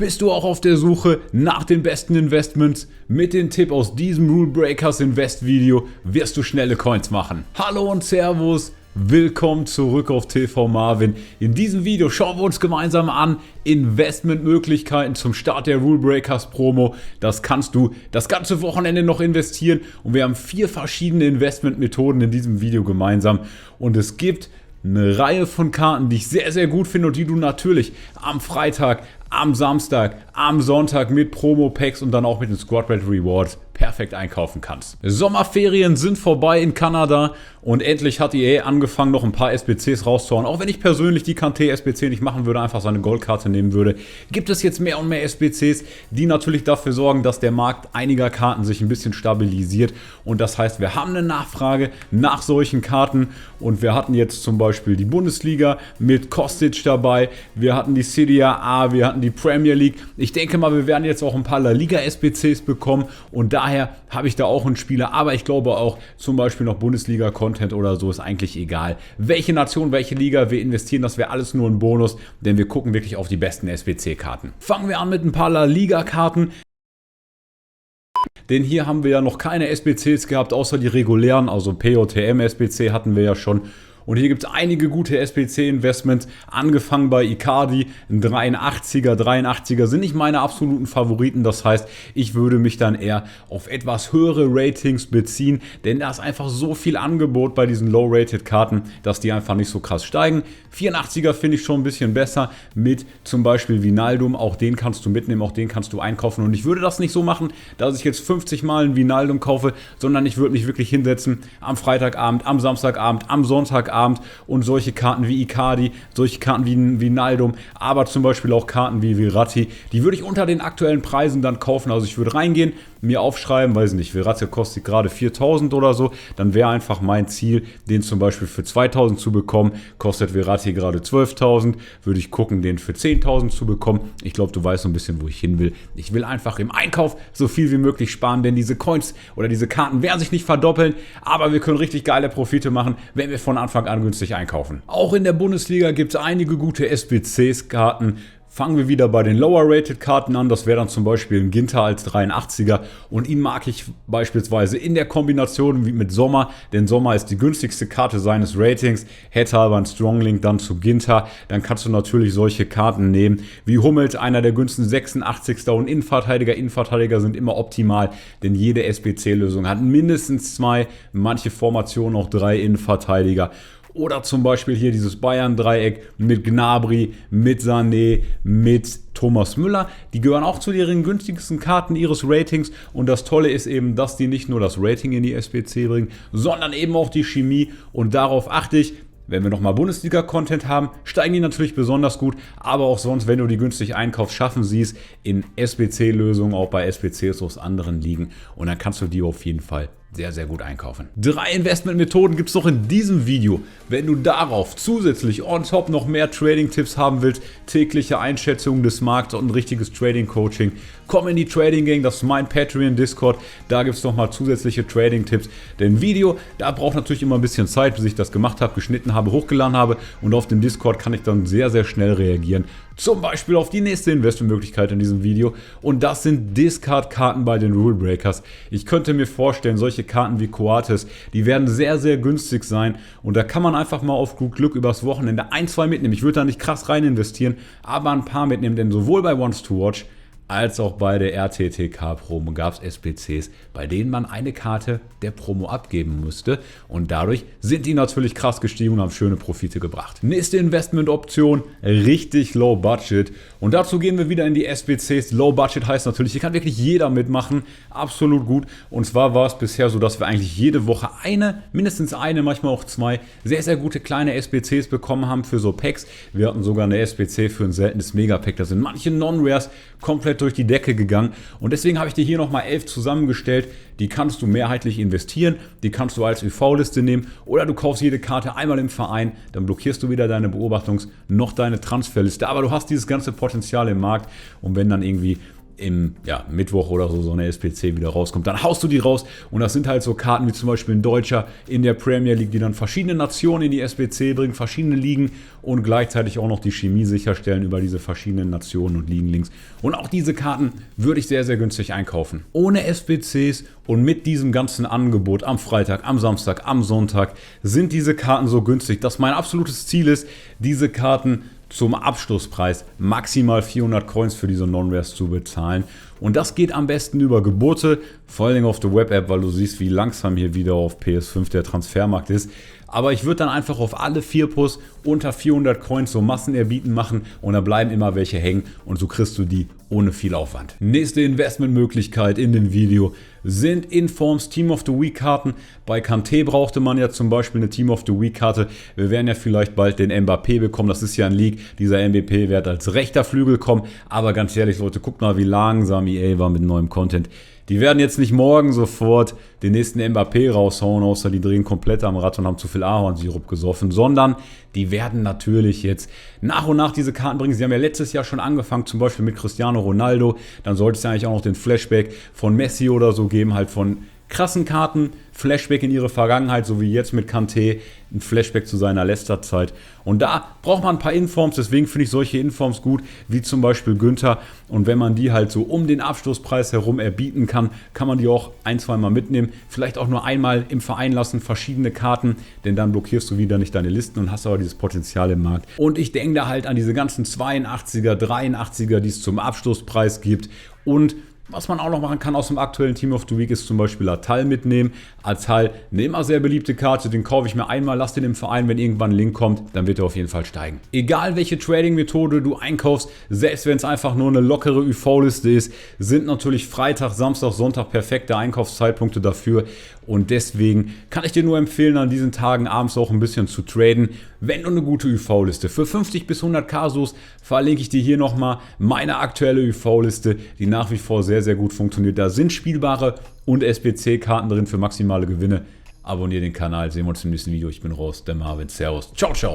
Bist du auch auf der Suche nach den besten Investments? Mit dem Tipp aus diesem Rule Breakers Invest Video wirst du schnelle Coins machen. Hallo und Servus, willkommen zurück auf TV Marvin. In diesem Video schauen wir uns gemeinsam an Investmentmöglichkeiten zum Start der Rule Breakers Promo. Das kannst du das ganze Wochenende noch investieren und wir haben 4 verschiedene Investmentmethoden in diesem Video gemeinsam und es gibt eine Reihe von Karten, die ich sehr, sehr gut finde und die du natürlich am Freitag, am Samstag, am Sonntag mit Promo-Packs und dann auch mit den Squad Red Rewards perfekt einkaufen kannst. Sommerferien sind vorbei in Kanada und endlich hat EA angefangen, noch ein paar SBCs rauszuhauen. Auch wenn ich persönlich die Kanté SBC nicht machen würde, einfach seine Goldkarte nehmen würde, gibt es jetzt mehr und mehr SBCs, die natürlich dafür sorgen, dass der Markt einiger Karten sich ein bisschen stabilisiert. Und das heißt, wir haben eine Nachfrage nach solchen Karten und wir hatten jetzt zum Beispiel die Bundesliga mit Kostic dabei, wir hatten die Serie A, wir hatten die Premier League. Ich denke mal, wir werden jetzt auch ein paar La Liga SBCs bekommen und daher habe ich da auch einen Spieler, aber ich glaube auch zum Beispiel noch Bundesliga-Content oder so ist eigentlich egal. Welche Nation, welche Liga wir investieren, das wäre alles nur ein Bonus, denn wir gucken wirklich auf die besten SBC-Karten. Fangen wir an mit ein paar La Liga-Karten. Denn hier haben wir ja noch keine SBCs gehabt, außer die regulären, also PJTM SBC hatten wir ja schon. Und hier gibt es einige gute SBC-Investments, angefangen bei Icardi, ein 83er sind nicht meine absoluten Favoriten, das heißt, ich würde mich dann eher auf etwas höhere Ratings beziehen, denn da ist einfach so viel Angebot bei diesen Low-Rated-Karten, dass die einfach nicht so krass steigen. 84er finde ich schon ein bisschen besser, mit zum Beispiel Wijnaldum, auch den kannst du mitnehmen, auch den kannst du einkaufen und ich würde das nicht so machen, dass ich jetzt 50 Mal einen Wijnaldum kaufe, sondern ich würde mich wirklich hinsetzen am Freitagabend, am Samstagabend, am Sonntagabend und solche Karten wie Icardi, solche Karten wie Wijnaldum, aber zum Beispiel auch Karten wie Verratti, die würde ich unter den aktuellen Preisen dann kaufen. Also ich würde reingehen, mir aufschreiben, weiß nicht, Verratti kostet gerade 4.000 oder so, dann wäre einfach mein Ziel, den zum Beispiel für 2.000 zu bekommen, kostet Verratti gerade 12.000, würde ich gucken, den für 10.000 zu bekommen. Ich glaube, du weißt so ein bisschen, wo ich hin will. Ich will einfach im Einkauf so viel wie möglich sparen, denn diese Coins oder diese Karten werden sich nicht verdoppeln, aber wir können richtig geile Profite machen, wenn wir von Anfang an günstig einkaufen. Auch in der Bundesliga gibt es einige gute SBCs-Karten. Fangen wir wieder bei den Lower-Rated-Karten an. Das wäre dann zum Beispiel ein Ginter als 83er. Und ihn mag ich beispielsweise in der Kombination wie mit Sommer. Denn Sommer ist die günstigste Karte seines Ratings. Hätte aber ein Stronglink dann zu Ginter. Dann kannst du natürlich solche Karten nehmen. Wie Hummels, einer der günstigsten 86er und Innenverteidiger. Innenverteidiger sind immer optimal. Denn jede SBC-Lösung hat mindestens 2, manche Formationen auch 3 Innenverteidiger. Oder zum Beispiel hier dieses Bayern-Dreieck mit Gnabry, mit Sané, mit Thomas Müller. Die gehören auch zu den günstigsten Karten ihres Ratings. Und das Tolle ist eben, dass die nicht nur das Rating in die SBC bringen, sondern eben auch die Chemie. Und darauf achte ich. Wenn wir nochmal Bundesliga-Content haben, steigen die natürlich besonders gut. Aber auch sonst, wenn du die günstig einkaufst, schaffen sie es in SBC-Lösungen, auch bei SBCs aus anderen Ligen. Und dann kannst du die auf jeden Fall sehr, sehr gut einkaufen. 3 Investmentmethoden gibt es noch in diesem Video. Wenn du darauf zusätzlich on top noch mehr Trading-Tipps haben willst, tägliche Einschätzungen des Markts und ein richtiges Trading-Coaching, komm in die Trading Gang, das ist mein Patreon-Discord. Da gibt es nochmal zusätzliche Trading-Tipps. Denn Video, da braucht natürlich immer ein bisschen Zeit, bis ich das gemacht habe, geschnitten habe, hochgeladen habe. Und auf dem Discord kann ich dann sehr, sehr schnell reagieren. Zum Beispiel auf die nächste Investmentmöglichkeit in diesem Video. Und das sind Discard-Karten bei den Rule Breakers. Ich könnte mir vorstellen, solche Karten wie Coates, die werden sehr, sehr günstig sein. Und da kann man einfach mal auf gut Glück übers Wochenende 1, 2 mitnehmen. Ich würde da nicht krass rein investieren, aber ein paar mitnehmen. Denn sowohl bei Ones to Watch als auch bei der RTTK-Promo gab es SBCs, bei denen man eine Karte der Promo abgeben musste. Und dadurch sind die natürlich krass gestiegen und haben schöne Profite gebracht. Nächste Investmentoption, richtig Low Budget. Und dazu gehen wir wieder in die SBCs. Low Budget heißt natürlich, hier kann wirklich jeder mitmachen. Absolut gut. Und zwar war es bisher so, dass wir eigentlich jede Woche mindestens eine, manchmal auch 2 sehr, sehr gute kleine SBCs bekommen haben für so Packs. Wir hatten sogar eine SBC für ein seltenes Megapack. Da sind manche Non-Rares komplett durch die Decke gegangen und deswegen habe ich dir hier nochmal 11 zusammengestellt. Die kannst du mehrheitlich investieren, die kannst du als UV-Liste nehmen oder du kaufst jede Karte einmal im Verein, dann blockierst du weder deine noch deine Transferliste, aber du hast dieses ganze Potenzial im Markt und wenn dann irgendwie im Mittwoch oder so eine SBC wieder rauskommt, dann haust du die raus und das sind halt so Karten wie zum Beispiel ein Deutscher in der Premier League, die dann verschiedene Nationen in die SBC bringen, verschiedene Ligen und gleichzeitig auch noch die Chemie sicherstellen über diese verschiedenen Nationen und Ligenlinks. Und auch diese Karten würde ich sehr, sehr günstig einkaufen. Ohne SBCs und mit diesem ganzen Angebot am Freitag, am Samstag, am Sonntag sind diese Karten so günstig, dass mein absolutes Ziel ist, diese Karten zum Abschlusspreis maximal 400 Coins für diese Non-Rares zu bezahlen. Und das geht am besten über Gebote, vor allen Dingen auf der Web-App, weil du siehst, wie langsam hier wieder auf PS5 der Transfermarkt ist. Aber ich würde dann einfach auf alle 4 Pus unter 400 Coins so Massenerbieten machen und da bleiben immer welche hängen und so kriegst du die ohne viel Aufwand. Nächste Investmentmöglichkeit in dem Video sind Informs Team of the Week Karten. Bei Kanté brauchte man ja zum Beispiel eine Team of the Week Karte. Wir werden ja vielleicht bald den Mbappé bekommen. Das ist ja ein Leak. Dieser Mbappé wird als rechter Flügel kommen. Aber ganz ehrlich, Leute, guckt mal, wie langsam EA war mit neuem Content. Die werden jetzt nicht morgen sofort den nächsten Mbappé raushauen, außer die drehen komplett am Rad und haben zu viel Ahornsirup gesoffen, sondern die werden natürlich jetzt nach und nach diese Karten bringen. Sie haben ja letztes Jahr schon angefangen, zum Beispiel mit Cristiano Ronaldo. Dann sollte es ja eigentlich auch noch den Flashback von Messi oder so geben, halt von krassen Karten, Flashback in ihre Vergangenheit, so wie jetzt mit Kanté, ein Flashback zu seiner Leicester-Zeit. Und da braucht man ein paar Informs, deswegen finde ich solche Informs gut, wie zum Beispiel Günther. Und wenn man die halt so um den Abschlusspreis herum erbieten kann, kann man die auch ein-, zweimal mitnehmen. Vielleicht auch nur einmal im Verein lassen, verschiedene Karten, denn dann blockierst du wieder nicht deine Listen und hast aber dieses Potenzial im Markt. Und ich denke da halt an diese ganzen 82er, 83er, die es zum Abschlusspreis gibt. Und was man auch noch machen kann aus dem aktuellen Team of the Week ist zum Beispiel Atal mitnehmen. Atal, eine immer sehr beliebte Karte, den kaufe ich mir einmal, lass den im Verein, wenn irgendwann ein Link kommt, dann wird er auf jeden Fall steigen. Egal welche Trading-Methode du einkaufst, selbst wenn es einfach nur eine lockere UV-Liste ist, sind natürlich Freitag, Samstag, Sonntag perfekte Einkaufszeitpunkte dafür. Und deswegen kann ich dir nur empfehlen, an diesen Tagen abends auch ein bisschen zu traden, wenn du eine gute UV-Liste. Für 50 bis 100 Kasus verlinke ich dir hier nochmal meine aktuelle UV-Liste, die nach wie vor sehr, sehr gut funktioniert. Da sind spielbare und SBC-Karten drin für maximale Gewinne. Abonniere den Kanal, sehen wir uns im nächsten Video. Ich bin raus, der Marvin. Servus. Ciao, ciao.